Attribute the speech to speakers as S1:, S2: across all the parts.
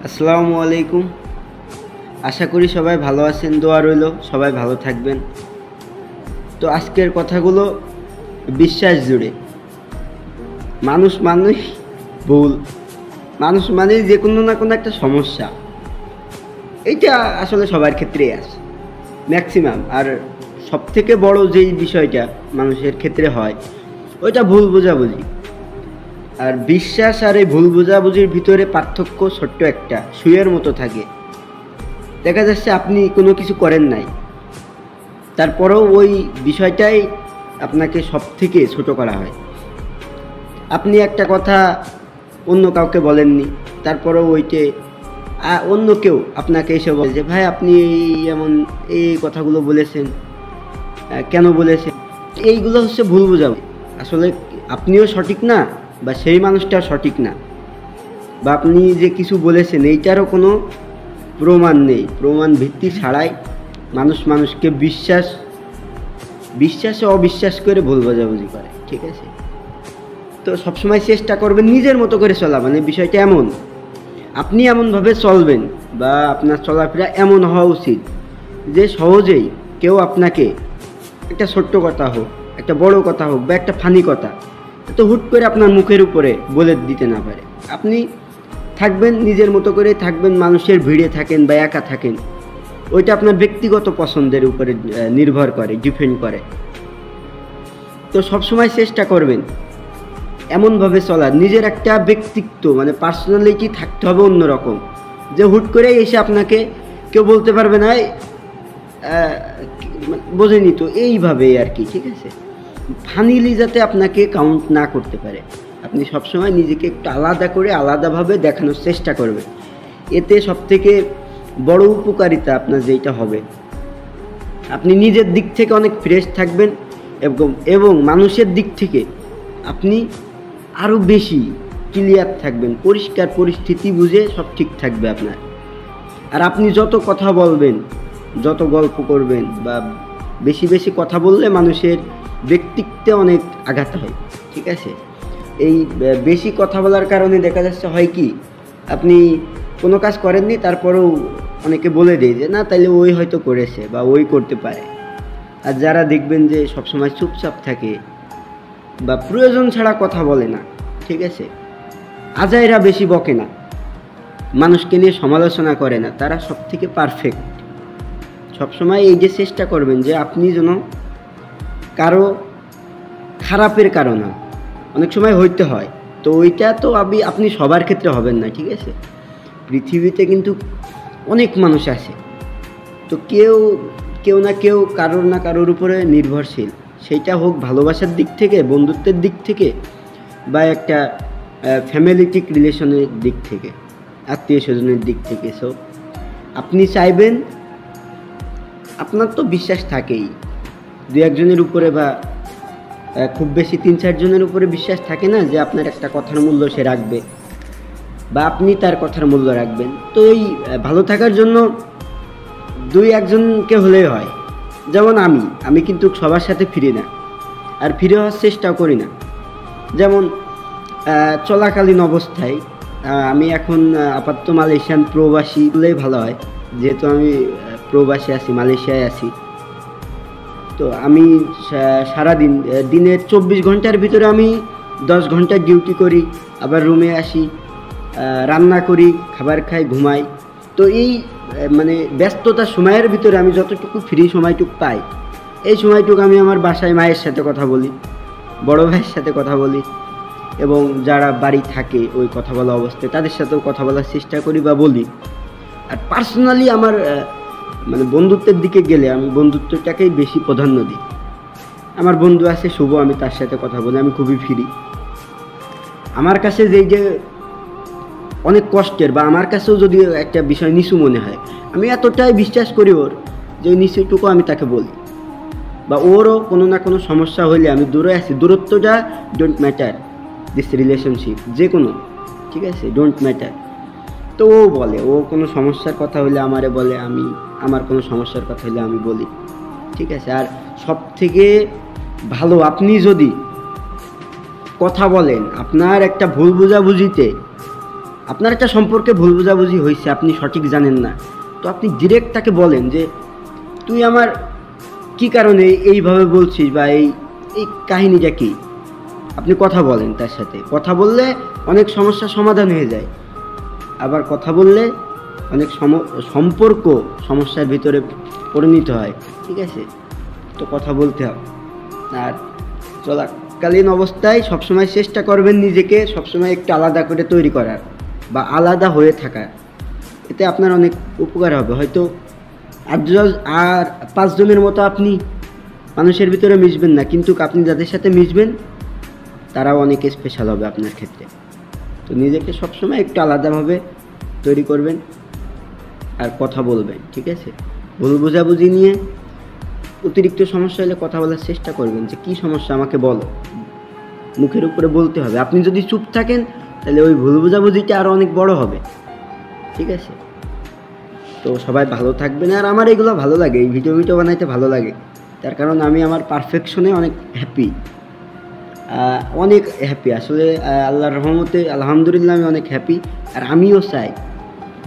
S1: আসসালামু আলাইকুম। আশা করি সবাই ভালো আছেন, দোয়া রইল সবাই ভালো থাকবেন। তো আজকের কথাগুলো বিশ্বাস জুড়ে। মানুষ মানেই ভুল, মানুষ মানেই যে কোনো না কোনো একটা সমস্যা। এইটা আসলে সবার ক্ষেত্রেই আছে ম্যাক্সিমাম। আর সবথেকে বড় যেই বিষয়টা মানুষের ক্ষেত্রে হয় ওইটা ভুল বোঝাবুঝি। আর বিশ্বাস আর এই ভুল বোঝাবুঝির ভিতরে পার্থক্য ছোট্ট একটা সুইয়ের মতো থাকে। দেখা যাচ্ছে আপনি কোনো কিছু করেন নাই, তারপরেও ওই বিষয়টাই আপনাকে সব থেকে ছোট করা হয়। আপনি একটা কথা অন্য কাউকে বলেননি, তারপরেও ওইটে অন্য কেউ আপনাকে এসে বলে যে ভাই আপনি এমন এই কথাগুলো বলেছেন, কেন বলেছেন। এইগুলো হচ্ছে ভুল বোঝাবুঝি। আসলে আপনিও সঠিক না বা সেই মানুষটাও সঠিক না, বা আপনি যে কিছু বলেছেন এইটারও কোনো প্রমাণ নেই। প্রমাণ ভিত্তি ছাড়াই মানুষ মানুষকে বিশ্বাসে অবিশ্বাস করে ভুল বোঝাবুঝি করে, ঠিক আছে? তো সবসময় চেষ্টা করবেন নিজের মতো করে চলা। মানে বিষয়টা এমন, আপনি এমনভাবে চলবেন বা আপনার চলাফেরা এমন হওয়া উচিত যে সহজেই কেউ আপনাকে একটা ছোট্ট কথা হোক, একটা বড় কথা হোক বা একটা ফানি কথা তো হুট করে আপনার মুখের উপরে বলে দিতে না পারে। আপনি থাকবেন নিজের মতো করে থাকবেন, মানুষের ভিড়ে থাকেন বা একা থাকেন, ওইটা আপনার ব্যক্তিগত পছন্দের উপরে নির্ভর করে, ডিপেন্ড করে। তো সবসময় চেষ্টা করবেন এমনভাবে চলার, নিজের একটা ব্যক্তিত্ব মানে পার্সোনালিটি থাকতে হবে অন্যরকম, যে হুট করে এসে আপনাকে কেউ বলতে পারবে না বোঝেনি তো এইভাবে আর কি, ঠিক আছে? ফানিলি যাতে আপনাকে কাউন্ট না করতে পারে, আপনি সবসময় নিজেকে একটু আলাদা করে আলাদাভাবে দেখানোর চেষ্টা করবেন। এতে সবথেকে বড় উপকারিতা আপনার যেটা হবে, আপনি নিজের দিক থেকে অনেক ফ্রেশ থাকবেন এবং মানুষের দিক থেকে আপনি আরও বেশি ক্লিয়ার থাকবেন, পরিষ্কার পরিস্থিতি বুঝে সব ঠিক থাকবে আপনার। আর আপনি যত কথা বলবেন, যত গল্প করবেন বা বেশি বেশি কথা বললে মানুষের ব্যক্তিত্বে অনেক আঘাত হয়, ঠিক আছে? এই বেশি কথা বলার কারণে দেখা যাচ্ছে হয় কি, আপনি কোনো কাজ করেননি তারপরেও অনেকে বলে দেয় যে না তাইলে ওই হয়তো করেছে বা ওই করতে পারে। আর যারা দেখবেন যে সবসময় চুপচাপ থাকে বা প্রয়োজন ছাড়া কথা বলে না, ঠিক আছে, আজাইরা বেশি বকে না, মানুষকে নিয়ে সমালোচনা করে না, তারা সব থেকে পারফেক্ট। সবসময় এই যে চেষ্টা করবেন যে আপনি যেন কারো খারাপের কারণ না, অনেক সময় হইতে হয়, তো ওইটা তো আপনি সবার ক্ষেত্রে হবেন না, ঠিক আছে? পৃথিবীতে কিন্তু অনেক মানুষ আছে, তো কেউ না কেউ কারোর না কারোর উপরে নির্ভরশীল, সেইটা হোক ভালোবাসার দিক থেকে, বন্ধুত্বের দিক থেকে বা একটা ফ্যামিলিটিক রিলেশনের দিক থেকে, আত্মীয় স্বজনের দিক থেকে। সো আপনি চাইবেন, আপনার তো বিশ্বাস থাকেই দু একজনের উপরে বা খুব বেশি 3-4 জনের উপরে বিশ্বাস থাকে না যে আপনার একটা কথার মূল্য সে রাখবে বা আপনি তার কথার মূল্য রাখবেন। তো এই ভালো থাকার জন্য 2-1 জনকে হলেই হয়। যেমন আমি কিন্তু সবার সাথে ফিরি না, আর ফিরে হওয়ার চেষ্টাও করি না। যেমন চলাকালীন অবস্থায় আমি এখন আপাতত মালয়েশিয়ান প্রবাসী বলেই ভালো হয়, যেহেতু আমি প্রবাসী আছি, মালয়েশিয়ায় আছি। তো আমি সারাদিন দিনের 24 ঘন্টার ভিতরে আমি 10 ঘন্টা ডিউটি করি, আবার রুমে আসি, রান্না করি, খাবার খাই, ঘুমাই। তো এই মানে ব্যস্ততার সময়ের ভিতরে আমি যতটুকু ফ্রি সময়টুকু পাই, এই সময়টুকু আমি আমার বাসায় মায়ের সাথে কথা বলি, বড় ভাইয়ের সাথে কথা বলি, এবং যারা বাড়ি থাকে ওই কথা বলা অবস্থায় তাদের সাথেও কথা বলার চেষ্টা করি বা বলি। আর পার্সোনালি আমার মানে বন্ধুত্বের দিকে গেলে আমি বন্ধুত্বটাকেই বেশি প্রাধান্য দিই। আমার বন্ধু আছে শুভ, আমি তার সাথে কথা বলি, আমি খুবই ফ্রি। আমার কাছে যে অনেক কষ্টের বা আমার কাছেও যদি একটা বিষয় নিচু মনে হয়, আমি এতটাই বিশ্বাস করি ওর যে ওই নিচুটুকু আমি তাকে বলি, বা ওরও কোনো না কোনো সমস্যা হলে আমি দূরে আছি, দূরত্বটা ডোন্ট ম্যাটার, দিস রিলেশনশিপ যে কোনো, ঠিক আছে, ডোন্ট ম্যাটার। তো ও বলে, ও কোনো সমস্যার কথা হলে আমারে বলে, আমি আমার কোনো সমস্যার কথা হলে আমি বলি, ঠিক আছে? আর সব থেকে ভালো, আপনি যদি কথা বলেন আপনার একটা ভুল বোঝাবুঝিতে আপনার একটা সম্পর্কে ভুল বোঝাবুঝি হয়েছে, আপনি সঠিক জানেন না, তো আপনি ডিরেক্ট তাকে বলেন যে তুই আমার কি কারণে এইভাবে বলছিস, বা এই এই কাহিনীটা কী। আপনি কথা বলেন তার সাথে, কথা বললে অনেক সমস্যার সমাধান হয়ে যায়। আবার কথা বললে অনেক সম্পর্ক সমস্যার ভিতরে পরিণত হয়, ঠিক আছে। তো কথা বলতে হবে। আর চলাকালীন অবস্থায় সবসময় চেষ্টা করবেন নিজেকে সবসময় একটু আলাদা করে তৈরি করার বা আলাদা হয়ে থাকার। এতে আপনার অনেক উপকার হবে। হয়তো আর 5 জনের মতো আপনি মানুষের ভিতরে মিশবেন না, কিন্তু আপনি যাদের সাথে মিশবেন তারাও অনেক স্পেশাল হবে আপনার ক্ষেত্রে। তো নিজেকে সবসময় একটু আলাদাভাবে তৈরি করবেন আর কথা বলবেন, ঠিক আছে। ভুল বোঝাবুঝি নিয়ে অতিরিক্ত সমস্যা হলে কথা বলার চেষ্টা করবেন যে কী সমস্যা আমাকে বলো, মুখের উপরে বলতে হবে। আপনি যদি চুপ থাকেন তাহলে ওই ভুল বোঝাবুঝিটা আরও অনেক বড় হবে, ঠিক আছে। তো সবাই ভালো থাকবেন। আর আমার এগুলো ভালো লাগে, এই ভিডিও বানাইতে ভালো লাগে, তার কারণ আমি আমার পারফেকশনে অনেক হ্যাপি আসলে। আল্লাহর রহমতে আলহামদুলিল্লাহ আমি অনেক হ্যাপি। আর আমিও চাই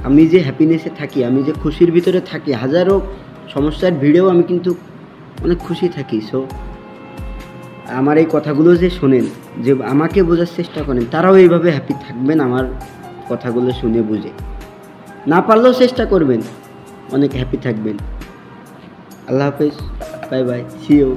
S1: আমি যে হ্যাপিনেসে থাকি, আমি যে খুশির ভিতরে থাকি, হাজারো সমস্যার ভিড়েও আমি কিন্তু অনেক খুশি থাকি। সো আমার এই কথাগুলো যে শোনেন, যে আমাকে বোঝার চেষ্টা করেন, তারাও এইভাবে হ্যাপি থাকবেন আমার কথাগুলো শুনে বুঝে। না পারলেও চেষ্টা করবেন, অনেক হ্যাপি থাকবেন। আল্লাহ হাফেজ, বাই বাই, সি ইউ।